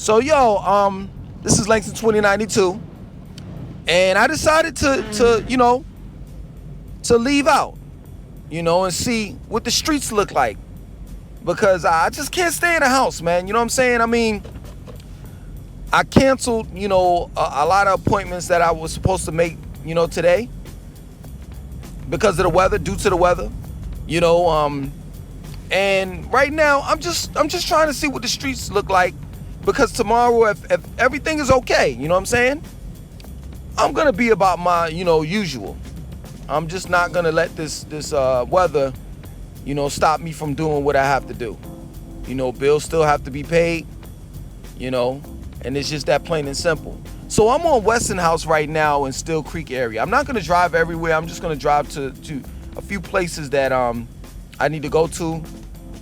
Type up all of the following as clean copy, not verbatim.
So this is Langston 2092, and I decided to leave out, and see what the streets look like, because I just can't stay in the house, man. You know what I'm saying? I mean, I canceled, a lot of appointments that I was supposed to make, today because of the weather, due to the weather, and right now I'm just trying to see what the streets look like, because tomorrow, if everything is okay, you know what I'm saying, I'm gonna be about my, usual. I'm just not gonna let this weather, stop me from doing what I have to do. Bills still have to be paid, and it's just that plain and simple. So I'm on Weston House right now in Still Creek area. I'm not gonna drive everywhere. I'm just gonna drive to a few places that I need to go to.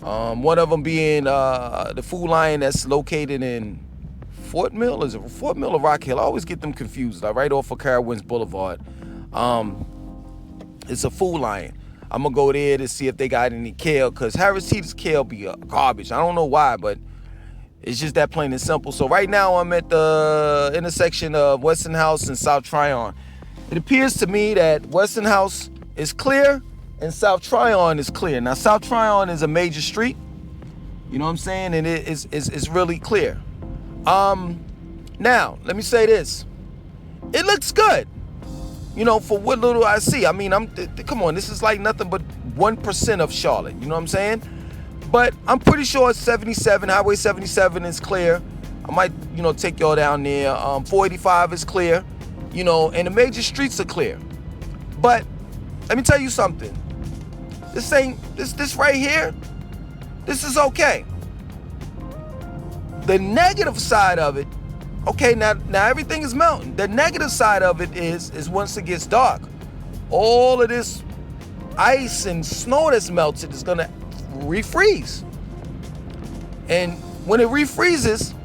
One of them being the Food Lion that's located in Fort Mill. Is it Fort Mill or Rock Hill? I always get them confused. Right off of Carowinds Boulevard. It's a Food Lion. I'm gonna go there to see if they got any kale, because Harris Teeter's kale be garbage. I don't know why, but it's just that plain and simple. So right now I'm at the intersection of Weston House and South Tryon. It appears to me that Weston House is clear and South Tryon is clear. Now, South Tryon is a major street, you know what I'm saying, and it's really clear. Now, let me say this. It looks good, for what little I see. I mean, come on, this is like nothing but 1% of Charlotte, you know what I'm saying? But I'm pretty sure it's 77, Highway 77 is clear. I might, take y'all down there. 485 is clear, and the major streets are clear. But let me tell you something. This right here, this is okay. The negative side of it, okay, now everything is melting. The negative side of it is once it gets dark, all of this ice and snow that's melted is gonna refreeze. And when it refreezes,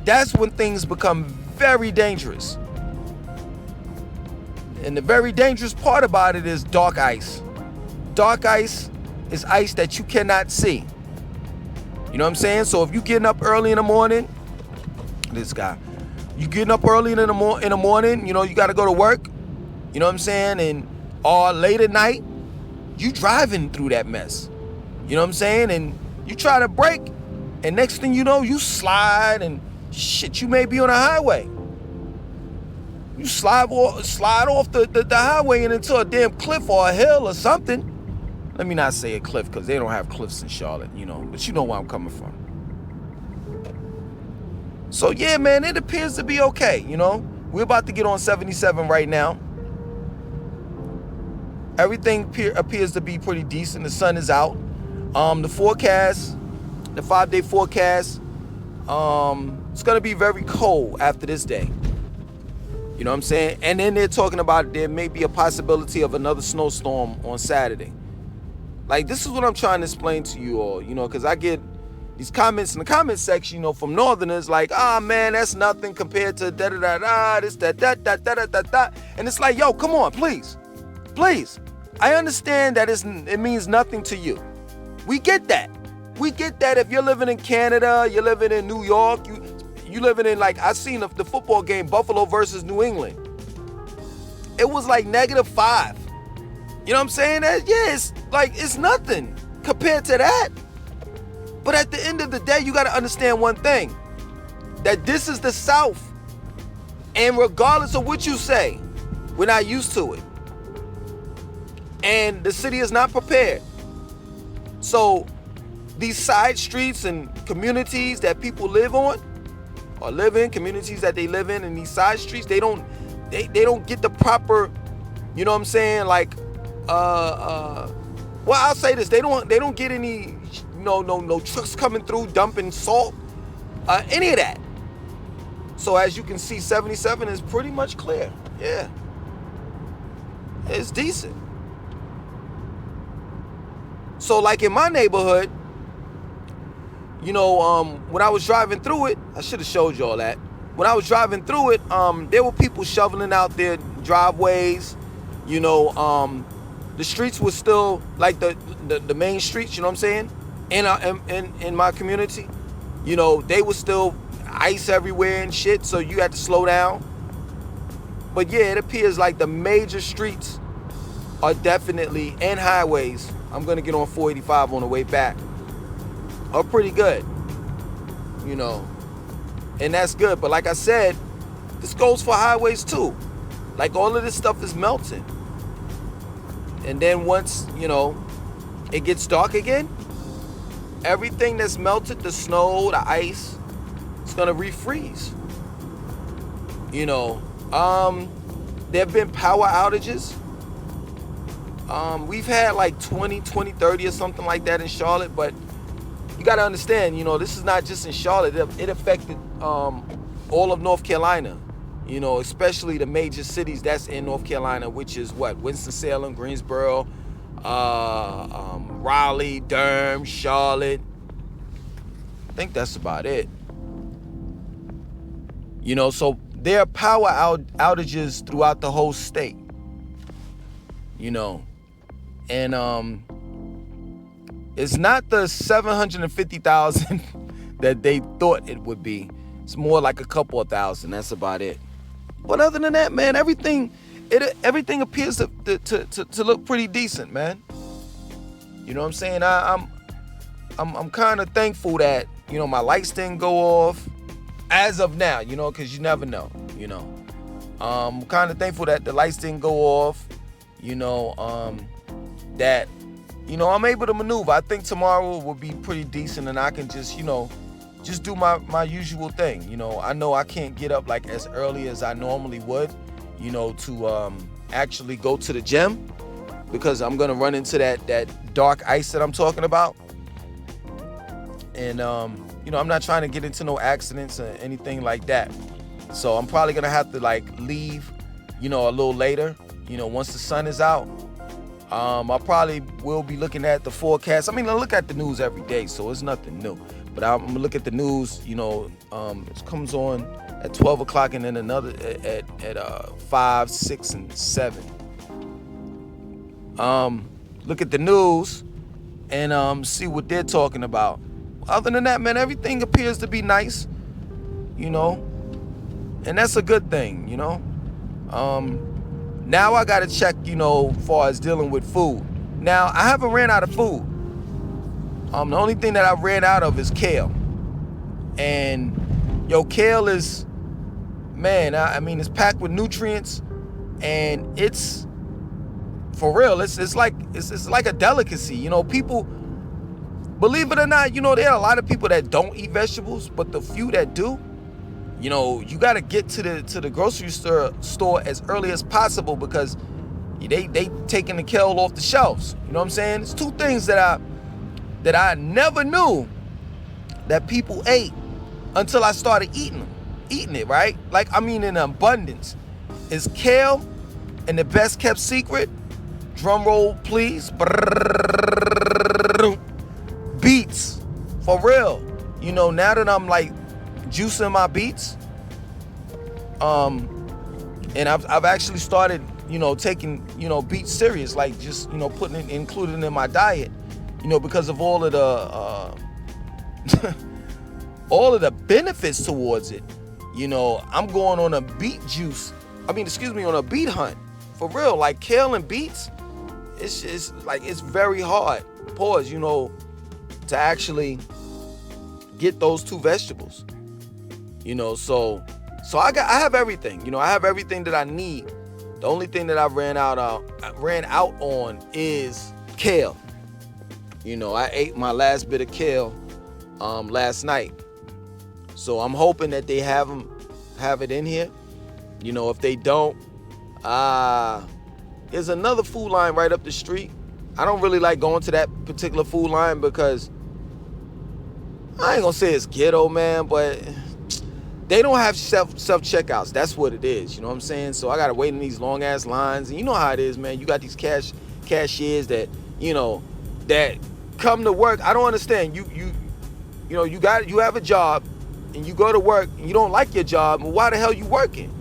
that's when things become very dangerous. And the very dangerous part about it is dark ice. Dark ice is ice that you cannot see. You know what I'm saying? So if you're getting up early in the morning, you getting up early in the morning, you got to go to work, you know what I'm saying? Or late at night, you driving through that mess. You know what I'm saying? And you try to brake, and next thing you know, you slide, and shit, you may be on a highway. You slide off the highway and into a damn cliff or a hill or something. Let me not say a cliff, because they don't have cliffs in Charlotte, but you know where I'm coming from. So yeah, man, it appears to be okay, We're about to get on 77 right now. Everything appears to be pretty decent. The sun is out. The forecast, the 5-day forecast, it's going to be very cold after this day. You know what I'm saying? And then they're talking about there may be a possibility of another snowstorm on Saturday. Like, this is what I'm trying to explain to you all, because I get these comments in the comment section, from Northerners, like, man, that's nothing compared to da-da-da-da, this, da-da-da-da-da-da. And it's like, yo, come on, please. I understand that it means nothing to you. We get that. We get that if you're living in Canada, you're living in New York, you living in, like, I seen the football game, Buffalo versus New England. It was like -5. You know what I'm saying? It's nothing compared to that. But at the end of the day, you got to understand one thing, that this is the South. And regardless of what you say, we're not used to it. And the city is not prepared. So these side streets and communities that people live on, or live in, communities that they live in, and these side streets, they don't get the proper, you know what I'm saying, like, well, I'll say this, they don't get any, no trucks coming through dumping salt, any of that. So as you can see, 77 is pretty much clear. Yeah, it's decent. So like in my neighborhood, when I was driving through it, I should have showed y'all that. When I was driving through it, there were people shoveling out their driveways. The streets were still like the main streets, you know what I'm saying? In my community, they were still, ice everywhere and shit, so you had to slow down. But yeah, it appears like the major streets are definitely, and highways, I'm gonna get on 485 on the way back, are pretty good, you know, and that's good. But like I said, this goes for highways too. Like, all of this stuff is melting, and then once, you know, it gets dark again, everything that's melted, the snow, the ice, it's gonna refreeze. You know, there have been power outages. We've had like 20, 30 or something like that in Charlotte, but you got to understand, you know, this is not just in Charlotte. It affected all of North Carolina, you know, especially the major cities that's in North Carolina, which is what? Winston-Salem, Greensboro, Raleigh, Durham, Charlotte. I think that's about it. You know, so there are power outages throughout the whole state, you know, and it's not the 750,000 that they thought it would be. It's more like a couple of thousand. That's about it. But other than that, man, everything appears to look pretty decent, man. You know what I'm saying? I'm kind of thankful that, you know, my lights didn't go off as of now, you know, because you never know, you know. I'm kind of thankful that the lights didn't go off, you know, that, you know, I'm able to maneuver. I think tomorrow will be pretty decent, and I can just, you know, just do my usual thing. You know, I know I can't get up like as early as I normally would, you know, to actually go to the gym, because I'm gonna run into that dark ice that I'm talking about. And you know, I'm not trying to get into no accidents or anything like that. So I'm probably gonna have to like leave, you know, a little later, you know, once the sun is out. I probably will be looking at the forecast. I mean, I look at the news every day, so it's nothing new. But I'm gonna look at the news, you know, it comes on at 12 o'clock and then another at 5, 6, and 7. Look at the news and see what they're talking about. Other than that, man, everything appears to be nice, you know, and that's a good thing, you know. Now I gotta check, you know, as far as dealing with food. Now, I haven't ran out of food. The only thing that I ran out of is kale. And, yo, kale is, man, I mean, it's packed with nutrients, and it's, for real, it's like a delicacy. You know, people, believe it or not, you know, there are a lot of people that don't eat vegetables, but the few that do, you know, you got to get to the grocery store as early as possible, because they taking the kale off the shelves. You know what I'm saying? It's two things that I never knew that people ate until I started eating it, right? Like, I mean, in abundance. Is kale, and the best kept secret, drum roll please, beets, for real. You know, now that I'm like juicing my beets, and I've actually started, you know, taking, you know, beets serious, like just, you know, including it in my diet, you know, because of all of the all of the benefits towards it. You know, I'm going on a beet on a beet hunt, for real. Like, kale and beets, it's like, it's very hard, you know, to actually get those two vegetables, you know. So I have everything, you know. I have everything that I need. The only thing that I ran out on is kale. You know, I ate my last bit of kale last night, so I'm hoping that they have it in here. You know, if they don't, there's another food line right up the street. I don't really like going to that particular food line because I ain't gonna say it's ghetto, man, but they don't have self checkouts. That's what it is. You know what I'm saying? So I gotta wait in these long ass lines, and you know how it is, man. You got these cashiers that, you know, that come to work. I don't understand. You know, you have a job, and you go to work, and you don't like your job. Well, why the hell you working?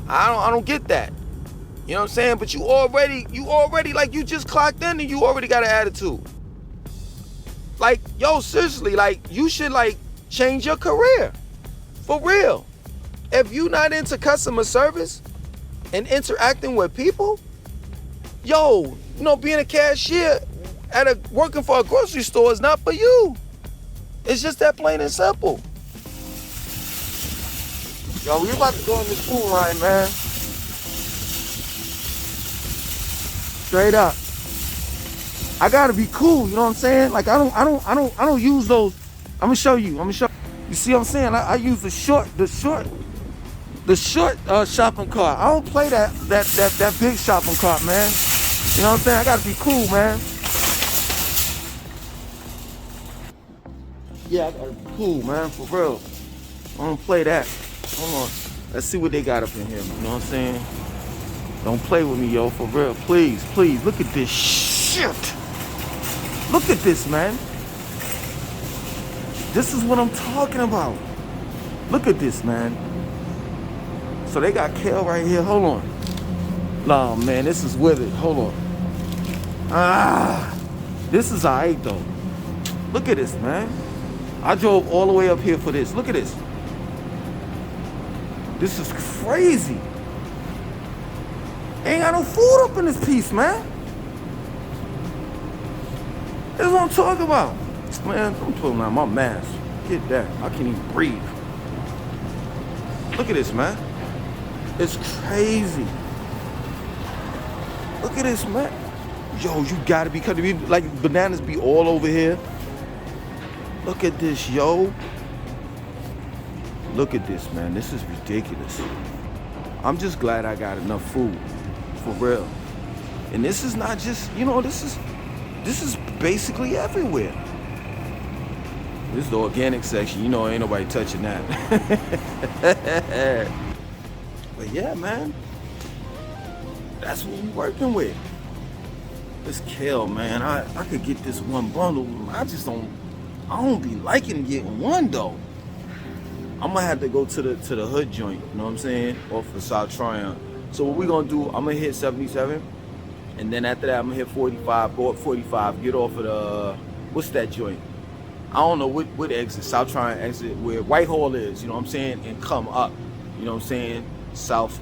I don't get that. You know what I'm saying? But you already like, you just clocked in and you already got an attitude. Like, yo, seriously, like, you should like change your career. For real. If you not into customer service and interacting with people, yo, being a cashier working for a grocery store is not for you. It's just that plain and simple. Yo, we about to go on this food line, man. Straight up. I gotta be cool, you know what I'm saying? Like I don't use those. I'm gonna show you. You see what I'm saying? I use the short shopping cart. I don't play that big shopping cart, man. You know what I'm saying? I gotta be cool, man. Yeah, I gotta be cool, man, for real. I don't play that. Hold on. Let's see what they got up in here. You know what I'm saying? Don't play with me, yo, for real. Please. Look at this shit. Look at this, man. This is what I'm talking about. Look at this, man. So they got kale right here. Hold on. No, man, this is with it. Hold on. This is alright, though. Look at this, man. I drove all the way up here for this. Look at this. This is crazy. Ain't got no food up in this piece, man. This is what I'm talking about. Man, I'm pulling out my mask. Get that. I can't even breathe. Look at this, man. It's crazy. Look at this, man. Yo, you gotta be cutting. Like, bananas be all over here. Look at this, yo. Look at this, man. This is ridiculous. I'm just glad I got enough food. For real. And this is not just, this is basically everywhere. This is the organic section. Ain't nobody touching that. But yeah, man. That's what we're working with. This kale, man. I could get this one bundle. I don't be liking getting one though. I'm gonna have to go to the hood joint, you know what I'm saying? Off of South Tryon. So what we gonna do, I'm gonna hit 77, and then after that I'm gonna hit 45, go up 45, get off of the, what's that joint? I don't know what exit, South Tryon exit, where Whitehall is, you know what I'm saying? And come up, you know what I'm saying? South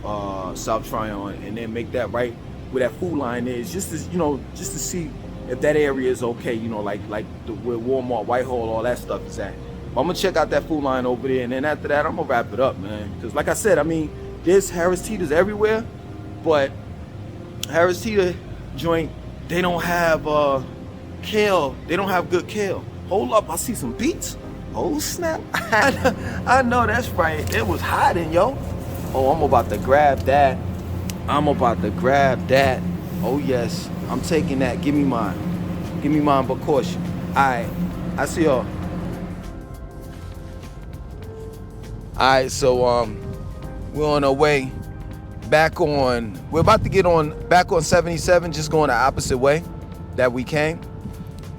Tryon, and then make that right where that food line is, just to see if that area is okay, like where Walmart, Whitehall, all that stuff is at. But I'm gonna check out that food line over there, and then after that, I'm gonna wrap it up, man. Because like I said, I mean, there's Harris Teeters everywhere, but Harris Teeter joint, they don't have kale. They don't have good kale. Hold up, I see some beets. Oh snap! I know that's right. It was hiding, yo. Oh, I'm about to grab that. Oh yes, I'm taking that. Give me mine, but caution. All right, I see y'all. Alright, so we're on our way we're about to get back on 77, just going the opposite way that we came.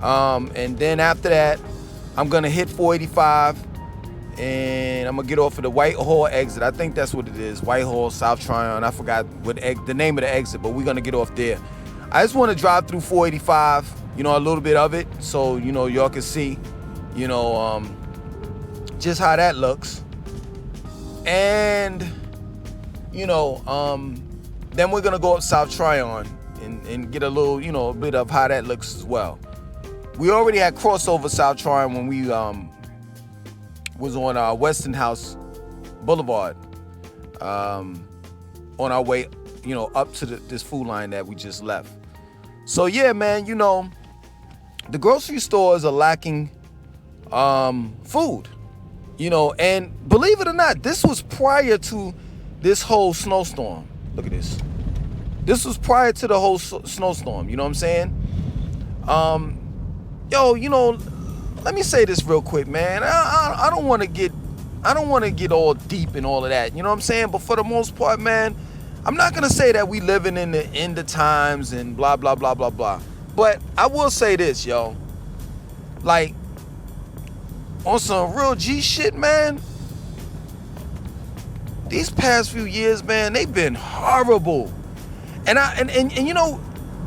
And then after that, I'm gonna hit 485 and I'm gonna get off of the Whitehall exit. I think that's what it is. Whitehall, South Tryon. I forgot the name of the exit, but we're gonna get off there. I just want to drive through 485, a little bit of it, so y'all can see, just how that looks. And then we're gonna go up South Tryon and get a little, a bit of how that looks as well. We already had crossover South Tryon when we was on Weston House Boulevard, on our way, up to this food line that we just left. So yeah, man, the grocery stores are lacking food. And believe it or not, this was prior to this whole snowstorm. Look at this. This was prior to the whole snowstorm. You know what I'm saying? Let me say this real quick, man. I don't want to get all deep in all of that. You know what I'm saying? But for the most part, man, I'm not gonna say that we living in the end of times and blah blah blah blah blah. But I will say this, yo. Like, on some real G shit, man, these past few years, man, they've been horrible. And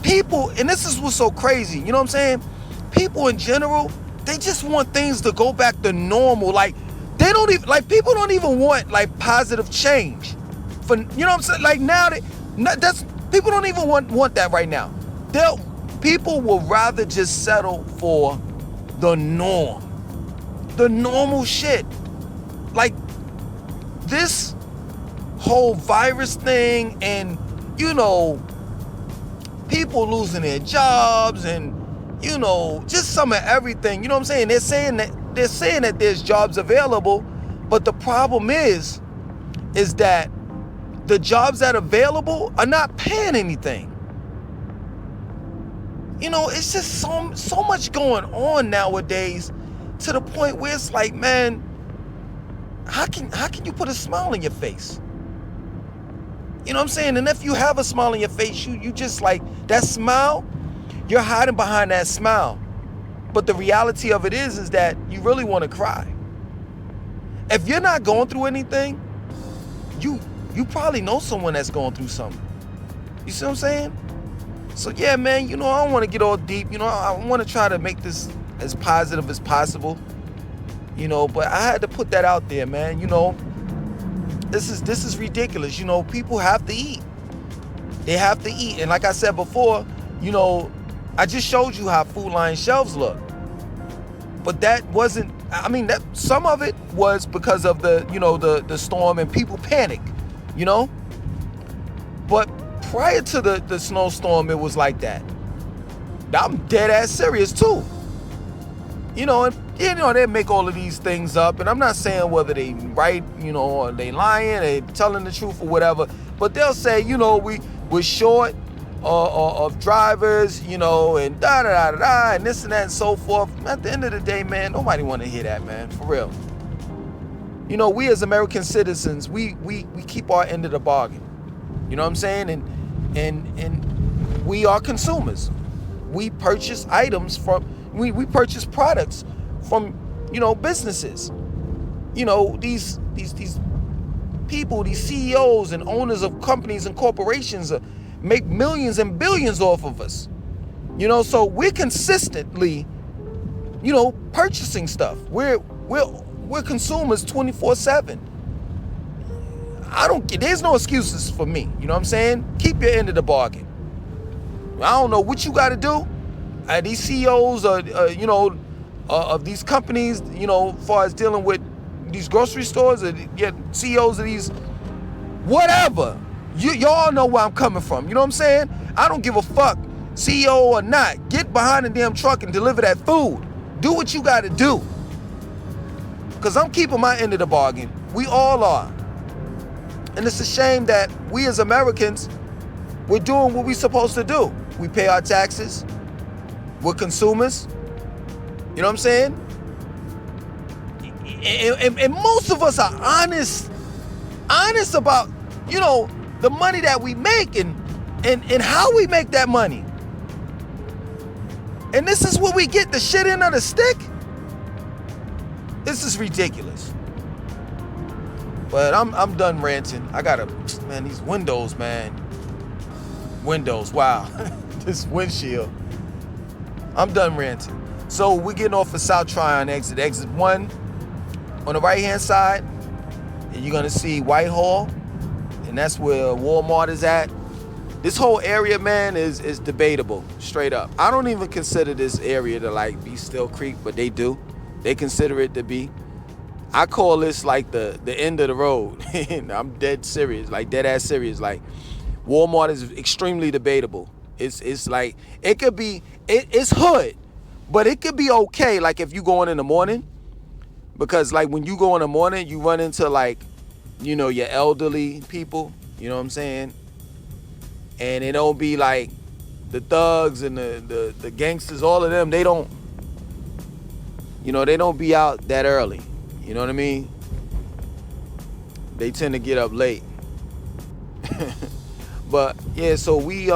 people, and this is what's so crazy, you know what I'm saying? People in general, they just want things to go back to normal. Like, They don't even, like, people don't even want, like, positive change. For, you know what I'm saying? Like, now, people don't even want that right now. People will rather just settle for the norm. The normal shit. Like, this whole virus thing and, you know, people losing their jobs and, you know, just some of everything. You know what I'm saying? They're saying that there's jobs available, but the problem is that the jobs that are available are not paying anything. You know, it's just so much going on nowadays, to the point where it's like, man, how can you put a smile on your face? You know what I'm saying? And if you have a smile on your face, you just, like, that smile, you're hiding behind that smile. But the reality of it is that you really want to cry. If you're not going through anything, you probably know someone that's going through something. You see what I'm saying? So yeah, man, you know, I don't want to get all deep. You know, I want to try to make this as positive as possible. You know, but I had to put that out there, man. You know, this is ridiculous. You know, people have to eat. They have to eat. And like I said before, you know, I just showed you how Food Lion shelves look. But that wasn't, I mean, that some of it was because of the, you know, the storm and people panic, you know? But prior to the snowstorm, it was like that. I'm dead ass serious too. You know, and you know, they make all of these things up, and I'm not saying whether they right, you know, or they lying, they telling the truth or whatever, but they'll say, you know, we're short of drivers, you know, and da and this and that and so forth. At the end of the day, man, nobody want to hear that, man, for real. You know, we as American citizens, we keep our end of the bargain. You know what I'm saying? And we are consumers. We purchase items from, we purchase products from, you know, businesses. You know, these people, these CEOs and owners of companies and corporations make millions and billions off of us. You know, so we're consistently, you know, purchasing stuff. We're consumers 24/7. There's no excuses for me. You know what I'm saying? Keep your end of the bargain. I don't know what you got to do. These CEOs, you know, of these companies, you know, as far as dealing with these grocery stores, CEOs of these, whatever. Y'all know where I'm coming from. You know what I'm saying? I don't give a fuck, CEO or not. Get behind the damn truck and deliver that food. Do what you got to do. Because I'm keeping my end of the bargain. We all are. And it's a shame that we as Americans, we're doing what we're supposed to do. We pay our taxes. We're consumers. You know what I'm saying? And most of us are honest about, you know, the money that we make and how we make that money. And this is what we get, the shit end of the stick. This is ridiculous. But I'm done ranting. I gotta, man, these windows, man. Windows, wow. This windshield. I'm done ranting. So we're getting off of South Tryon exit 1. On the right hand side, you're gonna see Whitehall, and that's where Walmart is at. This whole area, man, is debatable, straight up. I don't even consider this area to like be Still Creek, but they do. They consider it to be. I call this like the end of the road. I'm dead serious, like dead ass serious. Like Walmart is extremely debatable. It's like, it could be, it's hood, but it could be okay. Like if you going in the morning, because like when you go in the morning, you run into like, you know, your elderly people, you know what I'm saying? And it don't be like the thugs and the gangsters, all of them, they don't, you know, they don't be out that early. You know what I mean? They tend to get up late. But yeah, so we're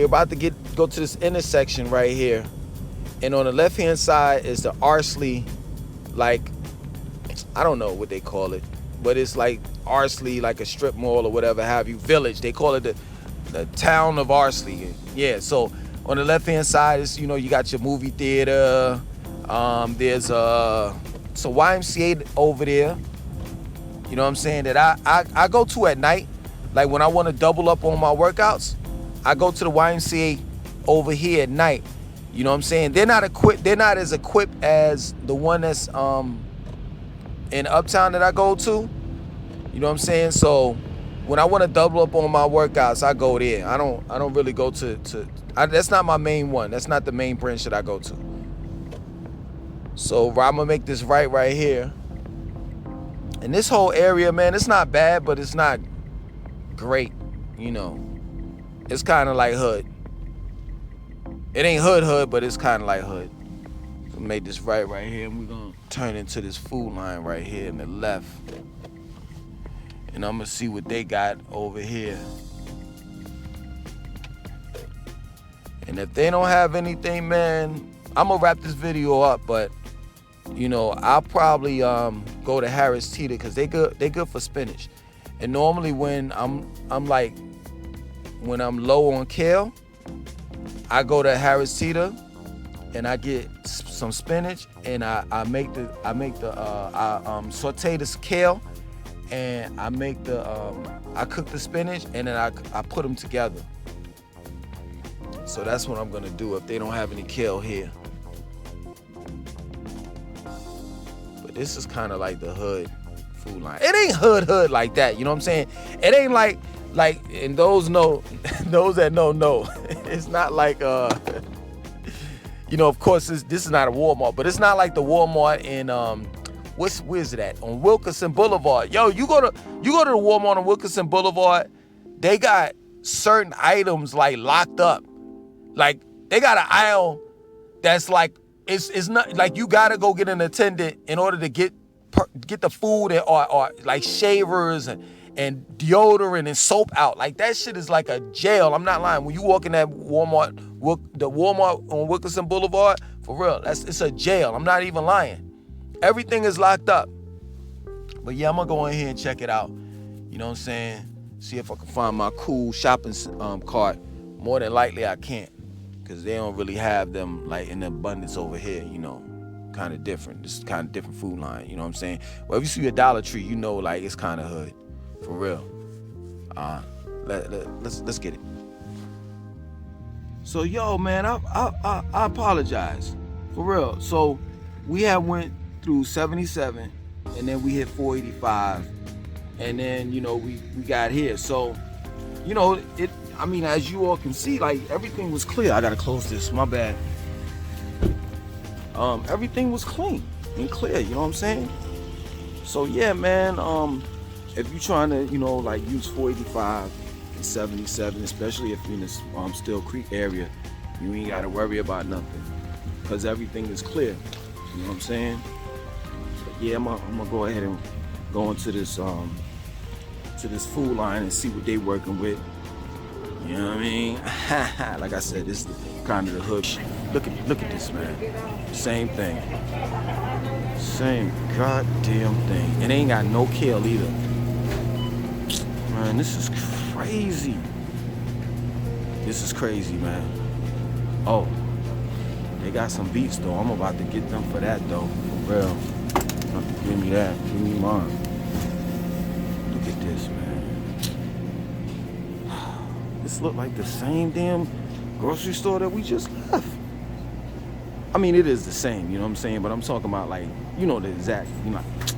about to go to this intersection right here. And on the left hand side is the Arsley, like, I don't know what they call it, but it's like Arsley, like a strip mall or whatever have you, village. They call it the town of Arsley. Yeah, so on the left hand side is, you know, you got your movie theater, There's it's a YMCA over there. You know what I'm saying? That I go to at night. Like when I want to double up on my workouts, I go to the YMCA over here at night. You know what I'm saying? They're not as equipped as the one that's in Uptown that I go to. You know what I'm saying? So when I want to double up on my workouts, I go there. I don't really go to that's not my main one. That's not the main branch that I go to. So I'm gonna make this right here. And this whole area, man, it's not bad, but it's not great. You know, it's kind of like hood. It ain't hood, but it's kind of like hood. So make this right here, and we're gonna turn into this food line right here in the left. And I'm gonna see what they got over here. And if they don't have anything, man, I'm gonna wrap this video up, but you know, I'll probably go to Harris Teeter because they good for spinach. And normally when I'm low on kale, I go to Harris Teeter and I get some spinach and I saute this kale and I cook the spinach and then I put them together. So that's what I'm gonna do if they don't have any kale here. This is kind of like the hood food line. It ain't hood like that, you know what I'm saying? It ain't like and those that know. It's not like you know, of course this is not a Walmart, but it's not like the Walmart in where's it at? On Wilkerson Boulevard. Yo, you go to the Walmart on Wilkerson Boulevard, they got certain items like locked up. Like they got an aisle that's like it's not like you gotta go get an attendant in order to get the food or like shavers and deodorant and soap out. Like that shit is like a jail. I'm not lying. When you walk in that Walmart, the Walmart on Wilkerson Boulevard, for real, it's a jail. I'm not even lying. Everything is locked up. But yeah, I'm gonna go in here and check it out. You know what I'm saying? See if I can find my cool shopping cart. More than likely I can't. Because they don't really have them like in abundance over here, you know, kind of different. This is kind of different food line, you know what I'm saying? Well, if you see a Dollar Tree, you know, like it's kind of hood, for real. Let's get it. So yo, man, I apologize, for real. So we have went through 77, and then we hit 485, and then you know we got here. So you know it. I mean, as you all can see, like everything was clear. I gotta close this, my bad. Everything was clean and clear, you know what I'm saying? So yeah, man, if you're trying to, you know, like use 485 and 77, especially if you're in this Still Creek area, you ain't gotta worry about nothing. Cause everything is clear. You know what I'm saying? But yeah, I'm gonna go ahead and go into this food line and see what they working with. You know what I mean? Like I said, this is kind of the hood. Look at this, man. Same thing. Same goddamn thing. And they ain't got no kale either. Man, this is crazy. This is crazy, man. Oh, they got some beets though. I'm about to get them for that though. For real. Give me that. Give me mine. Look at this, man. This look like the same damn grocery store that we just left. I mean, it is the same, you know what I'm saying? But I'm talking about like, you know, the exact,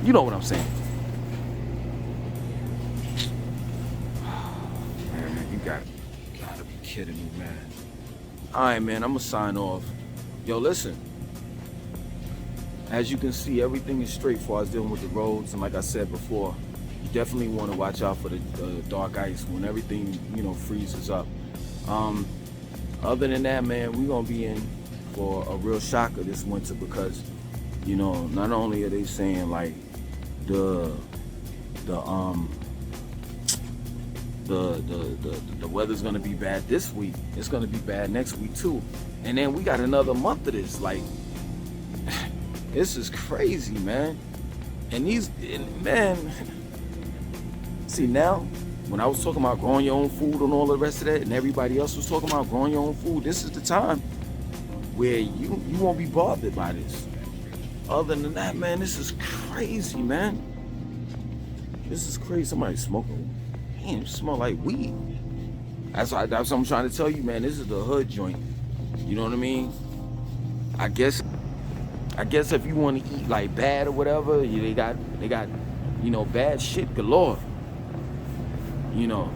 you know what I'm saying. Man, you gotta be kidding me, man. All right, man, I'm gonna sign off. Yo, listen. As you can see, everything is straight for us dealing with the roads, and like I said before, you definitely want to watch out for the dark ice when everything, you know, freezes up. Other than that, man, we're gonna be in for a real shocker this winter because, you know, not only are they saying like the weather's gonna be bad this week, it's gonna be bad next week too, and then we got another month of this. Like, this is crazy, man. And man. See, now, when I was talking about growing your own food and all the rest of that, and everybody else was talking about growing your own food, this is the time where you won't be bothered by this. other than that, man, this is crazy, man. This is crazy. Somebody smoking. Man, it smell like weed. That's what I'm trying to tell you, man. This is the hood joint. You know what I mean? I guess if you want to eat like bad or whatever, they got, you know, bad shit galore. You know.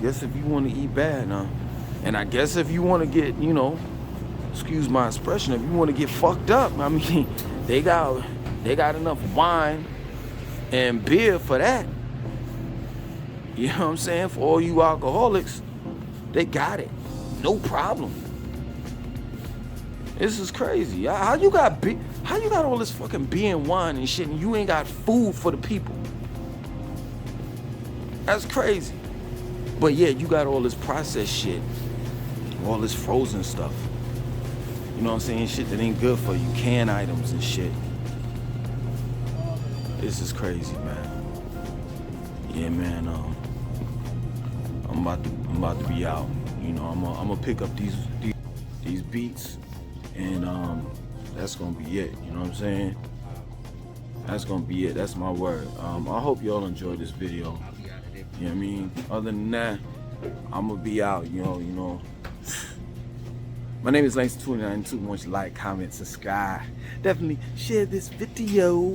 Guess if you want to eat bad, huh? And I guess if you want to get, you know, excuse my expression, if you want to get fucked up, I mean, they got enough wine and beer for that. You know what I'm saying? For all you alcoholics, they got it. No problem. This is crazy. How you got all this fucking beer and wine and shit and you ain't got food for the people? That's crazy. But yeah, you got all this processed shit, all this frozen stuff. You know what I'm saying? Shit that ain't good for you, canned items and shit. This is crazy, man. Yeah, man. I'm about to be out. You know, I'm gonna pick up these beats, and that's gonna be it. You know what I'm saying? That's gonna be it. That's my word. I hope y'all enjoyed this video. You know what I mean? Other than that, I'm gonna be out, you know. My name is Langston 292. Want you to like, comment, subscribe. Definitely share this video.